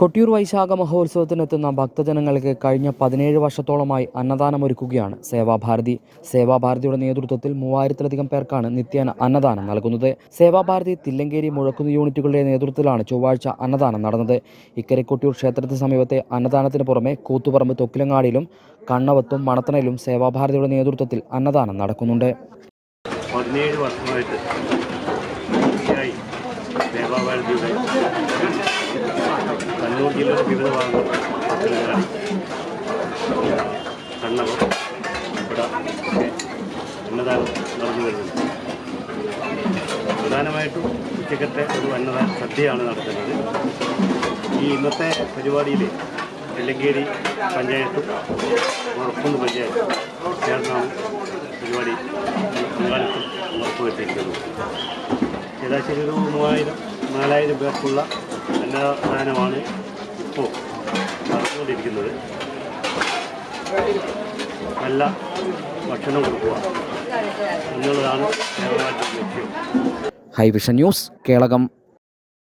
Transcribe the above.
കൊട്ടിയൂർ വൈശാഖ മഹോത്സവത്തിനെത്തുന്ന ഭക്തജനങ്ങൾക്ക് കഴിഞ്ഞ 17 വർഷത്തോളമായി അന്നദാനമൊരുക്കുകയാണ് സേവാഭാരതി. സേവാഭാരതിയുടെ നേതൃത്വത്തിൽ 3000-ലധികം പേർക്കാണ് നിത്യേന അന്നദാനം നൽകുന്നത്. സേവാഭാരതി തില്ലങ്കേരി മുഴക്കുന്ന് യൂണിറ്റുകളുടെ നേതൃത്വത്തിലാണ് ചൊവ്വാഴ്ച അന്നദാനം നടന്നത്. ഇക്കരെ കൊട്ടിയൂർ ക്ഷേത്രത്തിന് സമീപത്തെ അന്നദാനത്തിന് പുറമെ കൂത്തുപറമ്പ് തൊക്കിലങ്ങാടിയിലും കണ്ണവത്തും മണത്തണയിലും സേവാഭാരതിയുടെ നേതൃത്വത്തിൽ അന്നദാനം നടക്കുന്നുണ്ട്. 17 വർഷമായിട്ട് സേവാഭാരതിയുടെ കണ്ണൂർ ജില്ലയുടെ വിവിധ ഭാഗങ്ങൾ കണ്ണവർ ഇവിടെ അന്നദാനം നടന്നു വരുന്നുണ്ട്. പ്രധാനമായിട്ടും ഉച്ചക്കത്തെ ഒരു അന്നദാന സദ്യയാണ് നടത്തുന്നത്. ഈ ഇന്നത്തെ പരിപാടിയിൽ തില്ലങ്കേരി പഞ്ചായത്തും മുഴക്കുന്ന് പഞ്ചായത്തും ചേർന്നാണ് പരിപാടി പങ്കാളിത്തം ഉറപ്പുവെച്ചിരിക്കുന്നത്. ഏകദേശം ഒരു 3000-4000 പേർക്കുള്ള അന്നദാനമാണ് ഇപ്പോൾ നടന്നുകൊണ്ടിരിക്കുന്നത്. നല്ല ഭക്ഷണം കൊടുക്കുക എന്നുള്ളതാണ് ലക്ഷ്യം. ഹൈവിഷൻ ന്യൂസ്, കേളകം.